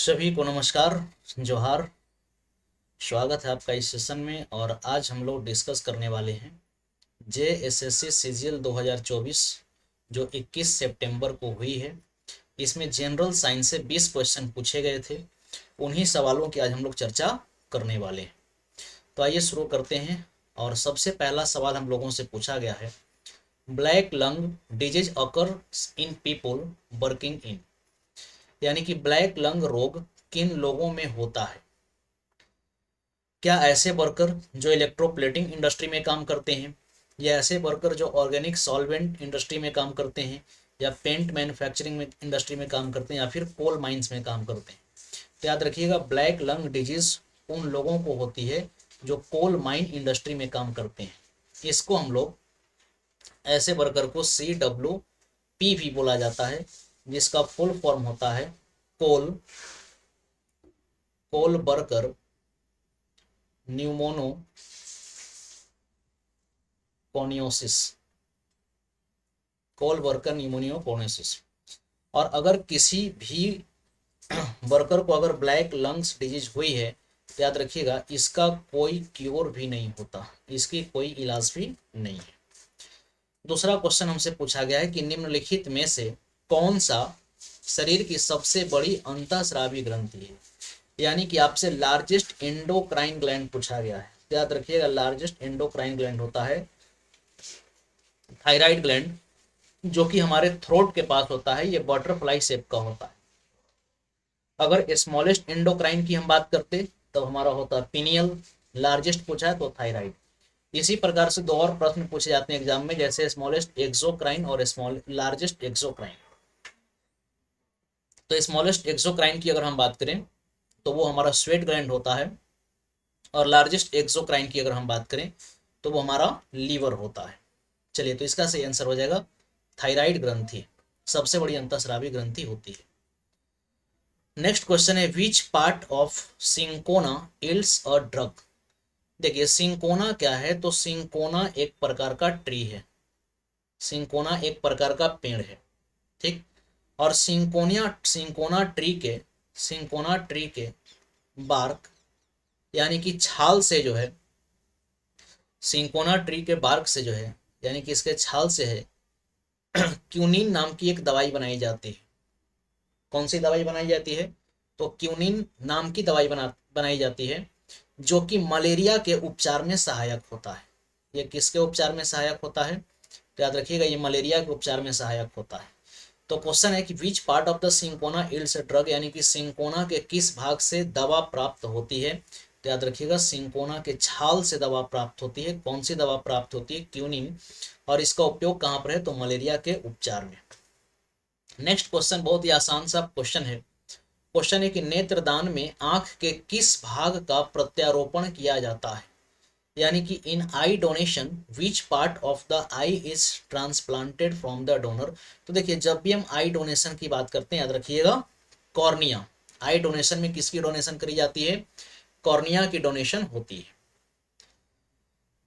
सभी को नमस्कार, जोहार। स्वागत है आपका इस सेशन में। और आज हम लोग डिस्कस करने वाले हैं JSSC CGL 2024 जो 21 सितंबर को हुई है। इसमें जनरल साइंस से 20 क्वेश्चन पूछे गए थे। उन्हीं सवालों की आज हम लोग चर्चा करने वाले हैं। तो आइए शुरू करते हैं। और सबसे पहला सवाल हम लोगों से पूछा गया है, black lung disease occur in people working in, यानी कि ब्लैक लंग रोग किन लोगों में होता है। क्या ऐसे वर्कर जो इलेक्ट्रोप्लेटिंग इंडस्ट्री में काम करते हैं, या ऐसे वर्कर जो ऑर्गेनिक सॉल्वेंट इंडस्ट्री में काम करते हैं, या पेंट मैन्युफैक्चरिंग में इंडस्ट्री में काम करते हैं, या फिर कोल माइंस में काम करते हैं। तो याद रखिएगा, ब्लैक लंग डिजीज उन लोगों को होती है जो कोल माइन इंडस्ट्री में काम करते हैं। इसको हम लोग ऐसे वर्कर को CWP भी बोला जाता है, जिसका फुल फॉर्म होता है कोल कोल वर्कर न्यूमोनो कोनियोसिस, कोल वर्कर न्यूमोनियो कोनियोसिस। और अगर किसी भी वर्कर को अगर ब्लैक लंग्स डिजीज हुई है तो याद रखिएगा, इसका कोई क्योर भी नहीं होता, इसकी कोई इलाज भी नहीं है। दूसरा क्वेश्चन हमसे पूछा गया है कि निम्नलिखित में से कौन सा शरीर की सबसे बड़ी अंतःस्रावी ग्रंथि है, यानी कि आपसे लार्जेस्ट एंडोक्राइन ग्लैंड पूछा गया है। याद रखिएगा, लार्जेस्ट एंडोक्राइन ग्लैंड होता है थायराइड ग्लैंड, जो कि हमारे थ्रोट के पास होता है। ये बटरफ्लाई शेप का होता है। अगर स्मॉलेस्ट एंडोक्राइन की हम बात करते तो हमारा होता है पिनियल। लार्जेस्ट पूछा है तो थायराइड। इसी प्रकार से दो और प्रश्न पूछे जाते हैं एग्जाम में, जैसे स्मॉलेस्ट एक्सोक्राइन और स्मॉल लार्जेस्ट एक्सोक्राइन। तो स्मॉलेस्ट एक्सोक्राइन की अगर हम बात करें तो वो हमारा स्वेट ग्लैंड होता है, और लार्जेस्ट एक्सोक्राइन की अगर हम बात करें तो वो हमारा लीवर होता है। चलिए, तो इसका सही आंसर हो जाएगा थायराइड ग्रंथि सबसे बड़ी अंतःस्रावी ग्रंथि होती है। नेक्स्ट क्वेश्चन है, विच part of cinchona ills a drug. देखिए, सिंकोना क्या है, तो सिंकोना एक प्रकार का ट्री है। सिंकोना एक प्रकार का पेड़ है, ठीक। और सिंकोना ट्री के बार्क, यानी कि छाल से जो है, सिंकोना ट्री के बार्क से जो है, यानी कि इसके छाल से है, क्यूनिन नाम की एक दवाई बनाई जाती है। कौन सी दवाई बनाई जाती है, तो क्यूनिन नाम की दवाई बनाई जाती है, जो कि मलेरिया के उपचार में सहायक होता है। ये किसके उपचार में सहायक होता है, तो याद रखिएगा, ये मलेरिया के उपचार में सहायक होता है। तो क्वेश्चन है कि विच part of the cinchona ills drug, यानी कि सिंकोना के किस भाग से दवा प्राप्त होती है। तो याद रखिएगा, सिंकोना के छाल से दवा प्राप्त होती है। कौन सी दवा प्राप्त होती है, क्यूनिन। और इसका उपयोग कहाँ पर है, तो मलेरिया के उपचार में। नेक्स्ट क्वेश्चन बहुत ही आसान सा क्वेश्चन है। क्वेश्चन है कि नेत्रदान में आंख के किस भाग का प्रत्यारोपण किया जाता है, यानी कि in eye donation which part of the eye is transplanted from the donor. तो देखिए, जब भी हम आई डोनेशन की बात करते हैं, याद रखिएगा कॉर्निया। आई डोनेशन में किसकी डोनेशन करी जाती है, कॉर्निया की डोनेशन होती है।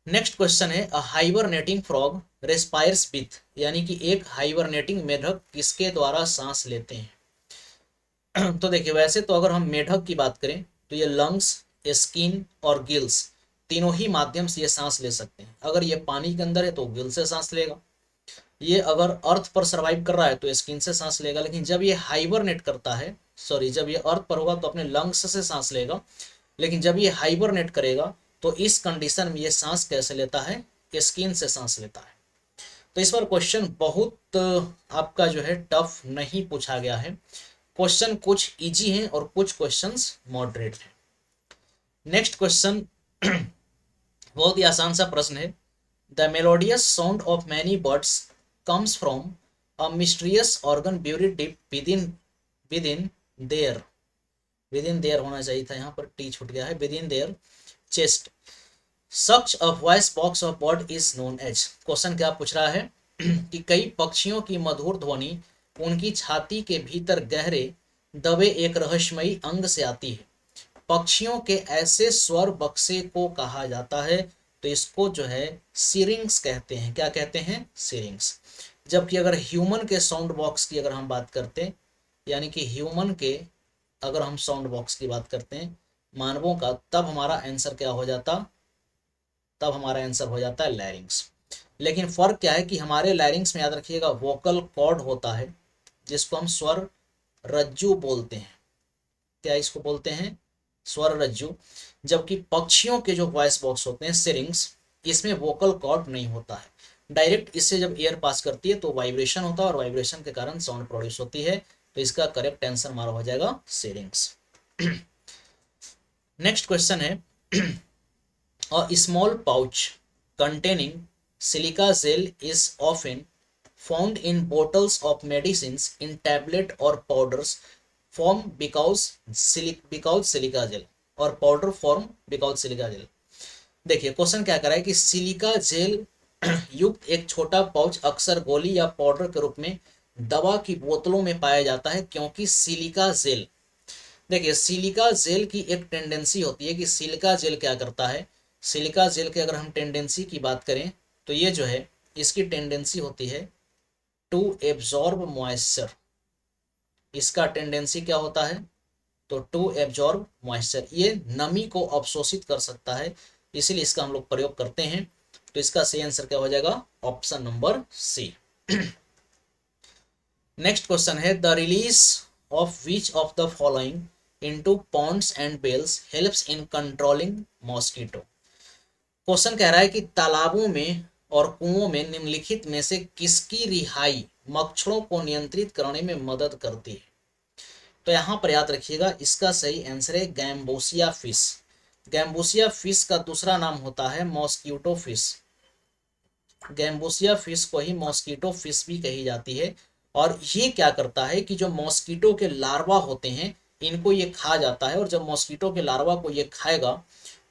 नेक्स्ट क्वेश्चन है, अ हाइबरनेटिंग फ्रॉग रेस्पायर्स विथ, यानी कि एक हाइबरनेटिंग मेढक किसके द्वारा सांस लेते हैं। तो देखिए, वैसे तो अगर हम मेढक की बात करें तो ये लंग्स, स्किन और गिल्स तीनों ही माध्यम से ये सांस ले सकते हैं। अगर ये पानी के अंदर है तो गिल से सांस लेगा, ये अगर अर्थ पर सर्वाइव कर रहा है तो स्किन से सांस लेगा। लेकिन जब ये हाइबरनेट करता है, सॉरी, जब ये अर्थ पर होगा तो अपने लंग्स से सांस लेगा। लेकिन जब ये हाइबरनेट करेगा तो इस कंडीशन में ये सांस कैसे लेता है, स्किन से सांस लेता है। तो इस बार क्वेश्चन बहुत आपका जो है टफ नहीं पूछा गया है। क्वेश्चन कुछ इजी हैं और कुछ क्वेश्चंस मॉडरेट हैं। नेक्स्ट क्वेश्चन बहुत ही आसान सा प्रश्न है, the melodious sound of many birds comes from a mysterious organ buried deep within their, within their होना चाहिए था, यहाँ पर टी छूट गया है, within their chest such a voice box of bird is known as. Question क्या पूछ रहा है कि कई पक्षियों की मधुर ध्वनि उनकी छाती के भीतर गहरे दबे एक रहस्यमयी अंग से आती है। पक्षियों के ऐसे स्वर बक्से को कहा जाता है, तो इसको जो है सिरिंग्स कहते हैं। क्या कहते हैं, सिरिंग्स। जबकि अगर ह्यूमन के साउंड बॉक्स की अगर हम बात करते, यानी कि ह्यूमन के अगर हम साउंड बॉक्स की बात करते हैं मानवों का, तब हमारा आंसर क्या हो जाता, तब हमारा आंसर हो जाता है लैरिंग्स। लेकिन फर्क क्या है कि हमारे लैरिंग्स में याद रखिएगा वोकल कॉर्ड होता है जिसको हम स्वर रज्जु बोलते हैं। क्या इसको बोलते हैं, स्वर रज्जु। जबकि पक्षियों के जो वॉइस बॉक्स होते हैं सिरिंग्स, इसमें वोकल कॉर्ड नहीं होता है। डायरेक्ट इससे जब एयर पास करती है तो वाइब्रेशन होता है और वाइब्रेशन के कारण साउंड प्रोड्यूस होती है। तो इसका करेक्ट आंसर हमारा हो जाएगा सिरिंग्स। नेक्स्ट क्वेश्चन है a small pouch containing silica gel is often found in bottles of medicines in tablet or powders form because silica gel और powder form because silica gel. देखिए क्वेश्चन क्या कर रहा है कि सिलिका जेल युक्त एक छोटा पाउच अक्सर गोली या पाउडर के रूप में दवा की बोतलों में पाया जाता है क्योंकि सिलिका जेल, देखिए सिलिका जेल की एक टेंडेंसी होती है कि सिलिका जेल क्या करता है, सिलिका जेल के अगर हम टेंडेंसी की बात करें तो ये जो है इसकी टेंडेंसी होती है टू एब्जॉर्ब मॉइस्चर। इसका टेंडेंसी क्या होता है, तो टू एब्जॉर्ब मॉइस्चर, ये नमी को अवशोषित कर सकता है, इसीलिए इसका हम लोग प्रयोग करते हैं। तो इसका सही आंसर क्या हो जाएगा, option number C. Next question है the release of which of the following into ponds and wells helps in controlling mosquito. क्वेश्चन कह रहा है कि तालाबों में और कुओं में निम्नलिखित में से किसकी रिहाई मच्छरों को नियंत्रित करने में मदद करती है। तो यहाँ पर याद रखिएगा इसका सही आंसर है गैम्बोसिया फिश। गैम्बोसिया फिश का दूसरा नाम होता है मॉस्किटो फिश। गैम्बोसिया फिश को ही मॉस्किटो फिश भी कही जाती है। और ये क्या करता है कि जो मॉस्किटो के लार्वा होते हैं इनको ये खा जाता है, और जब मॉस्किटो के लार्वा को ये खाएगा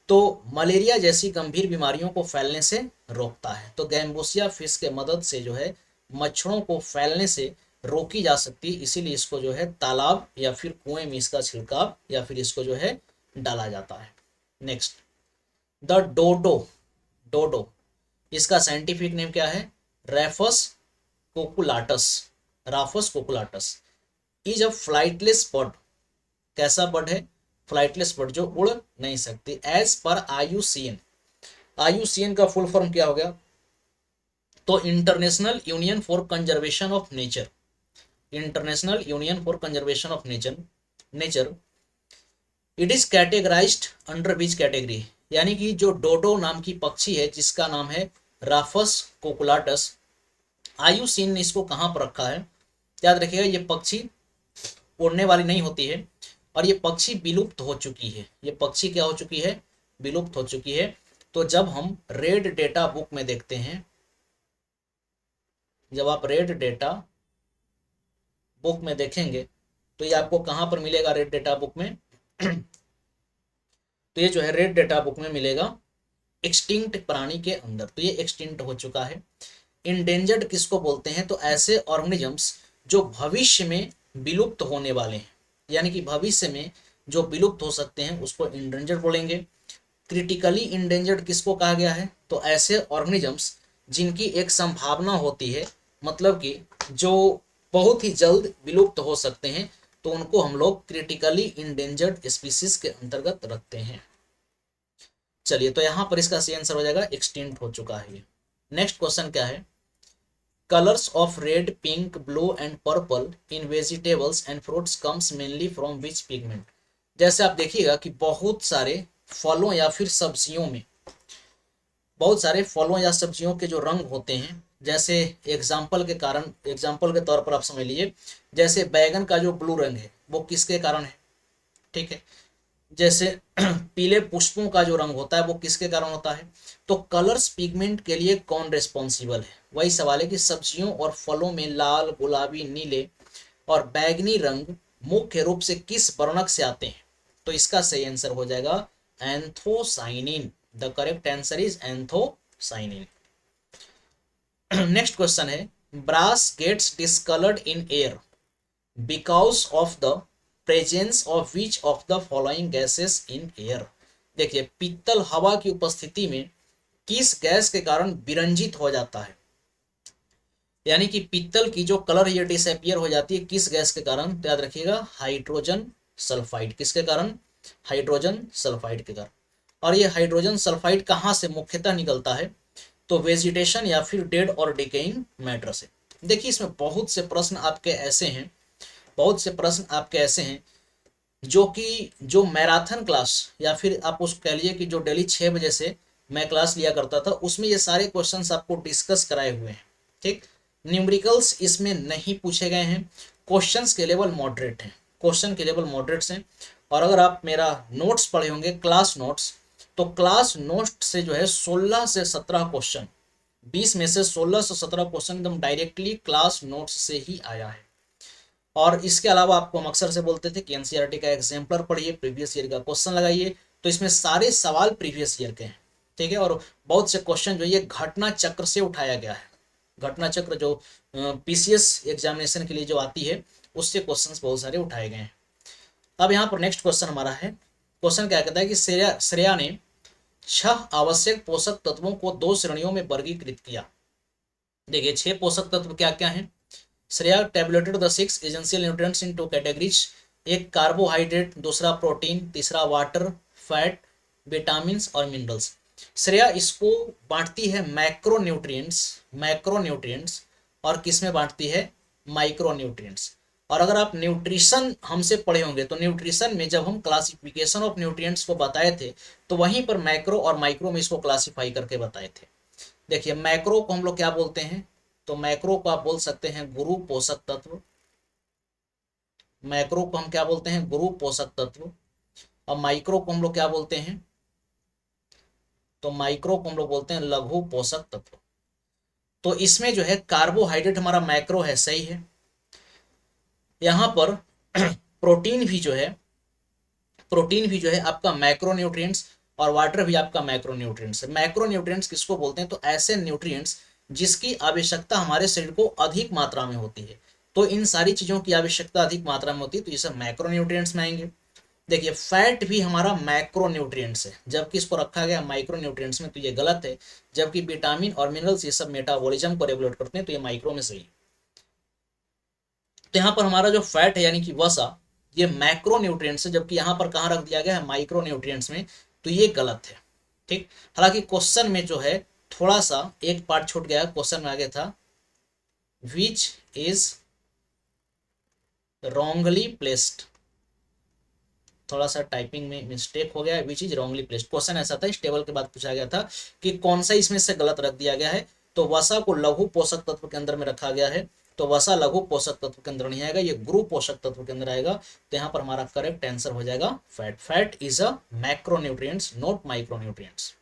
तो मलेरिया जैसी गंभीर बीमारियों को फैलने से रोकता है। तो गैम्बोसिया फिश के मदद से जो है मच्छरों को फैलने से रोकी जा सकती है, इसीलिए इसको जो है तालाब या फिर कुएं में इसका छिड़काव या फिर इसको जो है डाला जाता है। नेक्स्ट द डोडो, डोडो इसका साइंटिफिक नेम क्या है, रेफस कोकुलाटस, राफस कोकुलाटस इज अ फ्लाइटलेस बर्ड। कैसा बर्ड है, फ्लाइटलेस बर्ड जो उड़ नहीं सकती। एज पर आईयूसीएन, आईयूसीएन का फुल फॉर्म क्या हो गया, तो international union for conservation of nature, international union for conservation of nature it is categorised under which category, यानी कि जो डोडो नाम की पक्षी है जिसका नाम है राफस कोकुलाटस, आईयूसीएन ने इसको कहां पर रखा है, याद रखिएगा ये पक्षी उड़ने वाली नहीं होती है और ये पक्षी विलुप्त हो चुकी है। ये पक्षी क्या हो चुकी है, विलुप्त हो चुकी है। तो जब हम रेड डेटा बुक में देखते हैं, जब आप रेड डेटा बुक में देखेंगे तो ये आपको कहां पर मिलेगा, रेड डेटा बुक में तो ये जो है रेड डेटा बुक में मिलेगा एक्सटिंक्ट प्राणी के अंदर, तो ये एक्सटिंक्ट हो चुका है। इंडेंजर्ड किसको बोलते हैं, तो ऐसे ऑर्गेनिजम्स जो भविष्य में विलुप्त होने वाले हैं, यानी कि भविष्य में जो विलुप्त हो सकते हैं उसको इंडेंजर्ड बोलेंगे। क्रिटिकली इंडेंजर्ड किसको कहा गया है, तो ऐसे ऑर्गेनिजम्स जिनकी एक संभावना होती है, मतलब कि जो बहुत ही जल्द विलुप्त हो सकते हैं, तो उनको हम लोग क्रिटिकली इंडेंजर्ड स्पीसीज के अंतर्गत रखते हैं। चलिए तो यहां पर इसका सही आंसर हो जाएगा एक्सटिंक्ट हो चुका है। नेक्स्ट क्वेश्चन क्या है, colours of red pink blue and purple in vegetables and fruits comes mainly from which pigment. जैसे आप देखिएगा कि बहुत सारे फलों या फिर सब्जियों में, बहुत सारे फलों या सब्जियों के जो रंग होते हैं, जैसे एग्जाम्पल के तौर पर आप समझ लीजिए, जैसे बैगन का जो ब्लू रंग है वो किसके कारण है, ठीक है। जैसे पीले पुष्पों का जो रंग होता है वो किसके कारण होता है। तो कलर्स पिगमेंट के लिए कौन रिस्पॉन्सिबल है, वही सवाल है कि सब्जियों और फलों में लाल, गुलाबी, नीले और बैगनी रंग मुख्य रूप से किस वर्णक से आते हैं। तो इसका सही आंसर हो जाएगा anthocyanin. The correct answer is anthocyanin. Next question है, brass gets discoloured in air because of the presence of which of the following gases in air. देखिए पीतल हवा की उपस्थिति में किस गैस के कारण विरंजित हो जाता है, यानी कि पीतल की जो कलर ये डिसअपियर हो जाती है किस गैस के कारण, तो याद रखिएगा हाइड्रोजन सल्फाइड। किसके कारण? हाइड्रोजन सल्फाइड के कारण। और ये हाइड्रोजन सल्फाइड कहाँ से मुख्यतः निकलता है? तो वेजिटेशन या फिर डेड और डिकेइंग मैटर से। देखिए इसमें बहुत से प्रश्न आपके ऐसे हैं, बहुत से प्रश्न आपके ऐसे हैं जो कि जो मैराथन क्लास या फिर आप उसको कह लीजिए कि जो डेली 6 बजे से मैं क्लास लिया करता था, उसमें ये सारे क्वेश्चंस आपको डिस्कस कराए हुए हैं। ठीक, न्यूमेरिकल्स इसमें नहीं पूछे गए हैं, क्वेश्चंस के लेवल मॉडरेट हैं, क्वेश्चन के लेवल मॉडरेट्स हैं। और अगर आप मेरा नोट्स पढ़े होंगे, क्लास नोट्स, तो क्लास नोट से जो है 16 से 17 क्वेश्चन, 20 में से 16 से 17 क्वेश्चन एकदम डायरेक्टली क्लास नोट्स से ही आया है। और इसके अलावा आपको हम अक्सर से बोलते थे कि एनसीईआरटी का एग्जाम्पलर पढ़िए, प्रीवियस ईयर का क्वेश्चन लगाइए, तो इसमें सारे सवाल प्रीवियस ईयर के हैं। ठीक है, और बहुत से क्वेश्चन जो ये घटना चक्र से उठाया गया है, घटना चक्र जो पीसीएस एग्जामिनेशन के लिए जो आती है, उससे क्वेश्चंस बहुत सारे उठाए गए हैं। अब यहाँ पर नेक्स्ट क्वेश्चन हमारा है, क्वेश्चन क्या कहता है कि श्रेया ने 6 आवश्यक पोषक तत्वों को 2 श्रेणियों में वर्गीकृत किया। देखिए 6 पोषक तत्व क्या क्या हैं। Shreya tabulated the 6 essential nutrients in 2 categories, एक कार्बोहाइड्रेट, दूसरा प्रोटीन, तीसरा वाटर, फैट, विटामिन और मिनरल्स। श्रेया इसको बांटती है मैक्रोन्यूट्रिएंट्स, मैक्रोन्यूट्रिएंट्स, और किस में बांटती है? माइक्रोन्यूट्रिएंट्स। और अगर आप न्यूट्रिशन हमसे पढ़े होंगे तो न्यूट्रिशन में जब हम क्लासिफिकेशन ऑफ न्यूट्रिएंट्स को बताए थे, तो वहीं पर मैक्रो और माइक्रो में इसको क्लासिफाई करके बताए थे। देखिए मैक्रो को हम लोग क्या बोलते हैं? तो मैक्रो को आप बोल सकते हैं गुरु पोषक तत्व, मैक्रो को हम क्या बोलते हैं? गुरु पोषक तत्व। और माइक्रो को हम लोग क्या बोलते हैं? तो माइक्रो को हम लोग बोलते हैं लघु पोषक तत्व। तो इसमें जो है कार्बोहाइड्रेट हमारा मैक्रो है, सही है। यहां पर प्रोटीन भी जो है, प्रोटीन भी जो है आपका मैक्रोन्यूट्रिएंट्स, और वाटर भी आपका मैक्रोन्यूट्रिएंट्स है। मैक्रोन्यूट्रिएंट्स किसको बोलते हैं? तो ऐसे न्यूट्रिएंट्स जिसकी आवश्यकता हमारे शरीर को अधिक मात्रा में होती है। तो इन सारी चीजों की आवश्यकता अधिक मात्रा में होती है, तो ये सब मैक्रोन्यूट्रिएंट्स में आएंगे। देखिए फैट भी हमारा मैक्रोन्यूट्रिएंट्स है, जबकि इसको रखा गया माइक्रोन्यूट्रिएंट्स में, तो ये गलत है। जबकि विटामिन और मिनरल्स ये सब मेटाबॉलिज्म को रेगुलेट करते हैं, तो ये माइक्रो में सही। तो यहाँ पर हमारा जो फैट है यानी कि वसा, ये मैक्रोन्यूट्रिएंट्स है, जबकि यहाँ पर कहाँ रख दिया गया है? माइक्रोन्यूट्रिएंट्स में, तो ये गलत है। ठीक, हालांकि क्वेश्चन में जो है थोड़ा सा एक पार्ट छूट गया, क्वेश्चन में आगे था विच इज रॉन्गली प्लेस्ड, थोड़ा सा टाइपिंग में मिस्टेक हो गया है, which is wrongly placed. Question ऐसा था, इस टेबल के बाद पूछा गया था कि कौन सा इसमें से गलत रख दिया गया है। तो वसा को लघु पोषक तत्व के अंदर में रखा गया है, तो वसा लघु पोषक तत्व के अंदर नहीं आएगा, ये गुरु पोषक तत्व के अंदर आएगा। तो यहाँ पर हमारा करेक्ट आंसर हो जाएगा fat. Fat is a macronutrients not micronutrients.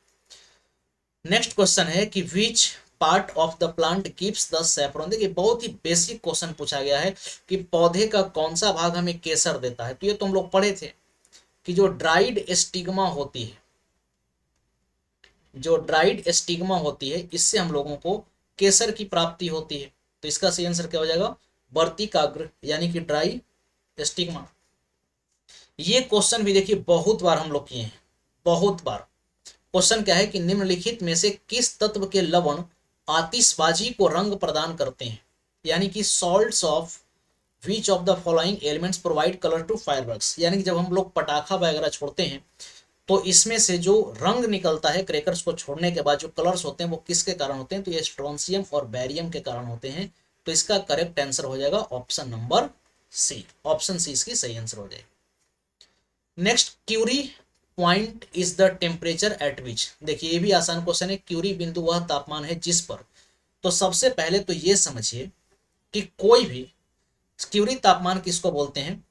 Next question है कि विच part of the plant keeps the saffron. देखिए बहुत ही बेसिक क्वेश्चन पूछा गया है कि पौधे का कौन सा भाग हमें केसर देता है। तो ये तो हम लोग पढ़े थे कि जो ड्राइड स्टिग्मा होती है, जो ड्राइड स्टिग्मा होती है, इससे हम लोगों को केसर की प्राप्ति होती है। तो इसका सही आंसर क्या हो जाएगा? वर्तिकाग्र यानी कि ड्राई स्टिग्मा। ये क्वेश्चन भी देखिए बहुत बार हम लोग किए हैं, बहुत बार। क्वेश्चन क्या है कि निम्नलिखित में से किस तत्व के लवण आतिशबाजी को रंग प्रदान करते हैं, यानी कि salts of which of the following elements provide colour to fireworks. यानी कि जब हम लोग पटाखा वगैरह छोड़ते हैं तो इसमें से जो रंग निकलता है क्रैकर्स को छोड़ने के बाद, जो कलर्स होते हैं वो किसके कारण होते हैं? तो ये स्ट्रोंसियम और बैरियम के कारण होते हैं। तो इसका करेक्ट आंसर हो जाएगा option number C. Option C इसकी सही आंसर हो जाएगी। Next, Curie point is the temperature at which. देखिए ये भी आसान क्वेश्चन है। क्यूरी बिंदु वह तापमान है जिस पर, तो सबसे पहले तो ये समझिए कि कोई भी क्यूरी तापमान किसको बोलते हैं?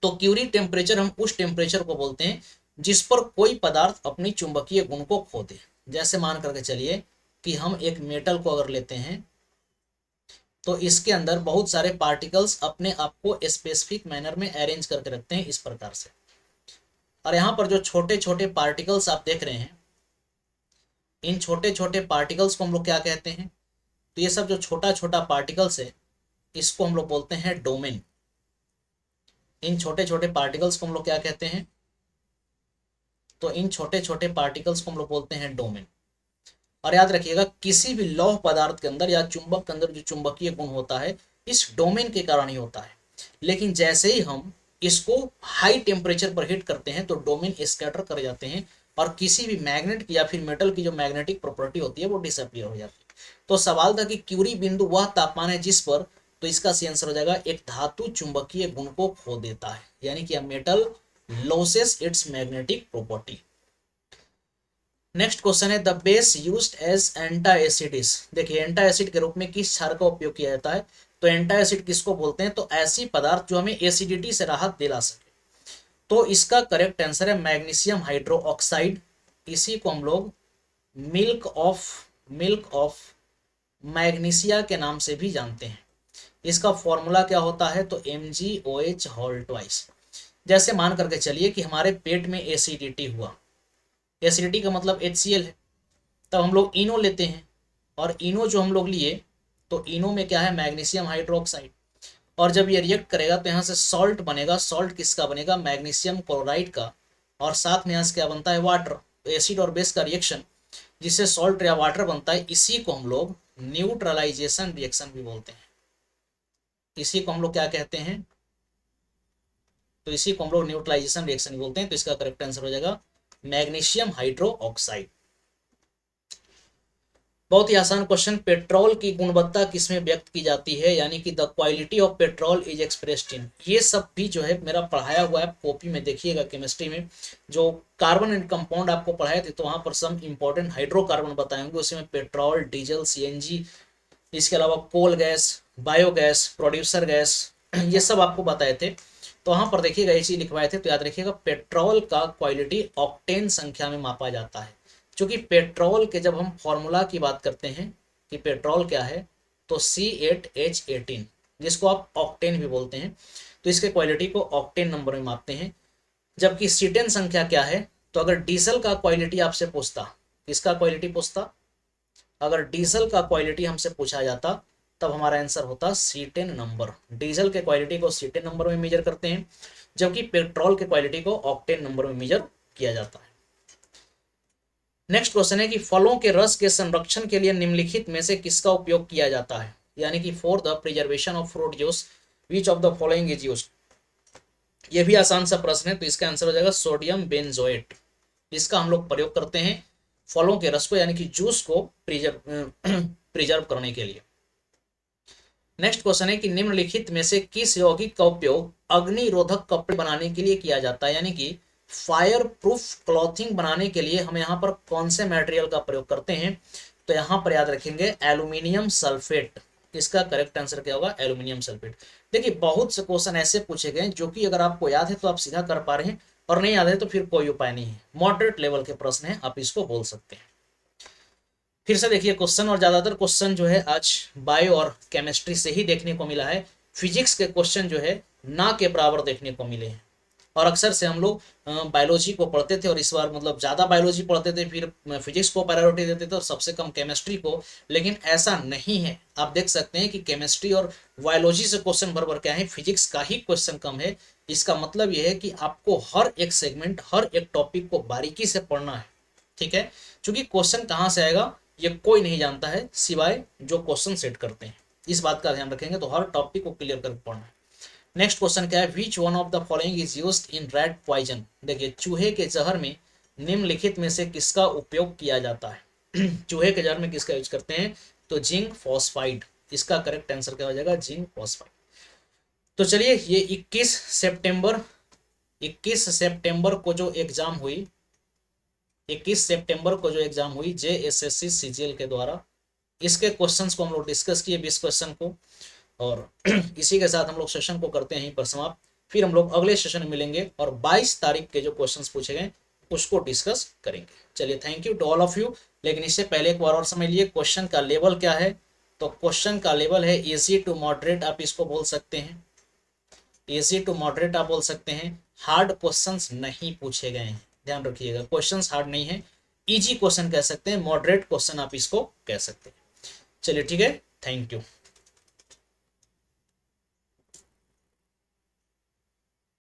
तो क्यूरी टेम्परेचर हम उस टेम्परेचर को बोलते हैं जिस पर कोई पदार्थ अपनी चुंबकीय गुण को खो दे। जैसे मान करके चलिए कि हम एक मेटल को अगर लेते हैं तो इसके अंदर बहुत सारे पार्टिकल्स अपने आप को स्पेसिफिक मैनर में अरेंज करके रखते हैं इस प्रकार से। और यहाँ पर जो छोटे छोटे पार्टिकल्स आप देख रहे हैं, इन छोटे छोटे पार्टिकल्स को हम लोग क्या कहते हैं? तो ये सब जो छोटा छोटा पार्टिकल्स है, इसको हम लोग बोलते हैं डोमेन। इन छोटे छोटे पार्टिकल्स को हम लोग क्या कहते हैं? तो इन छोटे छोटे पार्टिकल्स को हम लोग बोलते हैं डोमेन। और याद रखिएगा किसी भी लौह पदार्थ के अंदर या चुंबक के अंदर जो चुंबकीय गुण होता है, इस डोमेन के कारण ही होता है। लेकिन जैसे ही हम इसको हाई टेम्परेचर पर हीट करते हैं तो डोमेन स्कैटर कर जाते हैं और किसी भी मैग्नेट की या फिर मेटल की जो मैग्नेटिक प्रॉपर्टी होती है वो डिसअपियर हो जाती है। तो सवाल था कि क्यूरी बिंदु वह तापमान है जिस पर, तो इसका सही आंसर हो जाएगा एक धातु चुंबकीय गुण को खो देता है, यानी कि metal loses its magnetic property. Next question है the base used as antacids. देखिए एंटा एसिड के रूप में किस क्षार का उपयोग किया जाता है, तो एंटा एसिड किसको बोलते हैं, तो ऐसी पदार्थ जो हमें एसिडिटी से राहत दिला सके। तो इसका करेक्ट आंसर है मैग्नीशियम हाइड्रोक्साइड। इसी को हम लोग मिल्क ऑफ मैग्नीशिया के नाम से भी जानते हैं। इसका फॉर्मूला क्या होता है, तो MgOH होल ट्वाइस। जैसे मान करके चलिए कि हमारे पेट में एसिडिटी हुआ, एसिडिटी का मतलब HCl है, तब हम लोग इनो लेते हैं और इनो जो हम लोग लिए तो इनो में क्या है, मैग्नीशियम हाइड्रोक्साइड। और जब ये रिएक्ट करेगा तो यहाँ से सॉल्ट बनेगा। सॉल्ट किसका बनेगा, मैग्नीशियम क्लोराइड का, और साथ में यहाँ से क्या बनता है, वाटर। तो एसिड और बेस का रिएक्शन जिससे सॉल्ट या वाटर बनता है, इसी को हम लोग न्यूट्रलाइजेशन रिएक्शन भी बोलते हैं। इसी को हम लोग क्या कहते हैं, तो इसी को हम लोग न्यूट्रलाइजेशन रिएक्शन भी बोलते हैं। तो इसका करेक्ट आंसर हो जाएगा मैग्नीशियम हाइड्रोक्साइड। बहुत ही आसान क्वेश्चन, पेट्रोल की गुणवत्ता किसमें व्यक्त की जाती है, यानी कि the quality of petrol is expressed in. ये सब भी जो है मेरा पढ़ाया हुआ है, कॉपी में देखिएगा केमिस्ट्री में जो कार्बन एंड कंपाउंड आपको पढ़ाए थे, तो वहां पर सम इंपॉर्टेंट हाइड्रोकार्बन बताए होंगे, उसमें पेट्रोल, डीजल, CNG, इसके अलावा coal gas, biogas, producer gas, ये सब आपको बताए थे। तो वहां पर देखिएगा ये चीज लिखवाए थे, तो याद रखिएगा पेट्रोल का क्वालिटी ऑक्टेन संख्या में मापा जाता है। क्योंकि पेट्रोल के जब हम फॉर्मूला की बात करते हैं कि पेट्रोल क्या है, तो C8H18, जिसको आप ऑक्टेन भी बोलते हैं, तो इसके क्वालिटी को ऑक्टेन नंबर में मापते हैं। जबकि C10 संख्या क्या है, तो अगर डीजल का क्वालिटी आपसे पूछता, किसका क्वालिटी पूछता, अगर डीजल का क्वालिटी हमसे पूछा जाता तब हमारा आंसर होता C10 नंबर। डीजल के क्वालिटी को C10 नंबर में मेजर करते हैं, जबकि पेट्रोल के क्वालिटी को ऑक्टेन नंबर में मेजर किया जाता है। नेक्स्ट क्वेश्चन है कि फलों के रस के संरक्षण के लिए निम्नलिखित में से किसका उपयोग किया जाता है, यानी कि for the preservation of fruit juice which of the following is used. ये भी आसान सा प्रश्न है, तो इसका आंसर हो जाएगा सोडियम बेंजोएट। इसका हम लोग प्रयोग करते हैं फलों के रस को, यानी कि जूस को प्रिजर्व करने के लिए। नेक्स्ट क्वेश्चन है कि निम्नलिखित में से किस यौगिक का उपयोग अग्निरोधक कपड़े बनाने के लिए किया जाता है, यानी कि फायर प्रूफ क्लॉथिंग बनाने के लिए हम यहाँ पर कौन से मटेरियल का प्रयोग करते हैं, तो यहाँ पर याद रखेंगे एल्यूमिनियम सल्फेट। इसका करेक्ट आंसर क्या होगा, एल्यूमिनियम सल्फेट। देखिए बहुत से क्वेश्चन ऐसे पूछे गए जो कि अगर आपको याद है तो आप सीधा कर पा रहे हैं, और नहीं याद है तो फिर कोई उपाय नहीं है। मॉडरेट लेवल के प्रश्न है, आप इसको बोल सकते हैं। फिर से देखिए क्वेश्चन, और ज्यादातर क्वेश्चन जो है आज बायो और केमिस्ट्री से ही देखने को मिला है। फिजिक्स के क्वेश्चन जो है ना के बराबर देखने को मिले हैं। और अक्सर से हम लोग बायोलॉजी को पढ़ते थे, और इस बार मतलब ज़्यादा बायोलॉजी पढ़ते थे, फिर फिजिक्स को प्रायोरिटी देते थे और सबसे कम केमिस्ट्री को। लेकिन ऐसा नहीं है, आप देख सकते हैं कि केमिस्ट्री और बायोलॉजी से क्वेश्चन बराबर क्या है, फिजिक्स का ही क्वेश्चन कम है। इसका मतलब यह है कि आपको हर एक सेगमेंट, हर एक टॉपिक को बारीकी से पढ़ना है, ठीक है। क्योंकि क्वेश्चन कहाँ से आएगा ये कोई नहीं जानता है सिवाय जो क्वेश्चन सेट करते हैं। इस बात का ध्यान रखेंगे, तो हर टॉपिक को क्लियर करके पढ़ना है। नेक्स्ट क्वेश्चन क्या है, which one of the following is used in rat poison. देखिए चूहे के जहर में निम्नलिखित में से किसका उपयोग किया जाता है चूहे के जहर में किसका यूज करते हैं, तो जिंक फॉस्फाइड। इसका करेक्ट आंसर क्या हो जाएगा, जिंक फॉस्फाइड। तो चलिए ये 21 सितंबर को जो एग्जाम हुई, 21 सितंबर को जो एग्जाम हुई JSSC CGL के द्वारा, इसके क्वेश्चंस को हम लोग डिस्कस किए, 20 क्वेश्चन को। और इसी के साथ हम लोग सेशन को करते हैं यहीं पर समाप्त। फिर हम लोग अगले सेशन में मिलेंगे और 22 तारीख के जो क्वेश्चंस पूछे गए उसको डिस्कस करेंगे। चलिए thank you to all of you. लेकिन इससे पहले एक बार और समझ लिए क्वेश्चन का लेवल क्या है, तो क्वेश्चन का लेवल है इजी टू मॉडरेट, आप इसको बोल सकते हैं, इजी टू मॉडरेट आप बोल सकते हैं। हार्ड क्वेश्चंस नहीं पूछे गए हैं, ध्यान रखिएगा, क्वेश्चंस हार्ड नहीं है, इजी क्वेश्चन कह सकते हैं, मॉडरेट क्वेश्चन आप इसको कह सकते हैं। चलिए ठीक है, थैंक यू।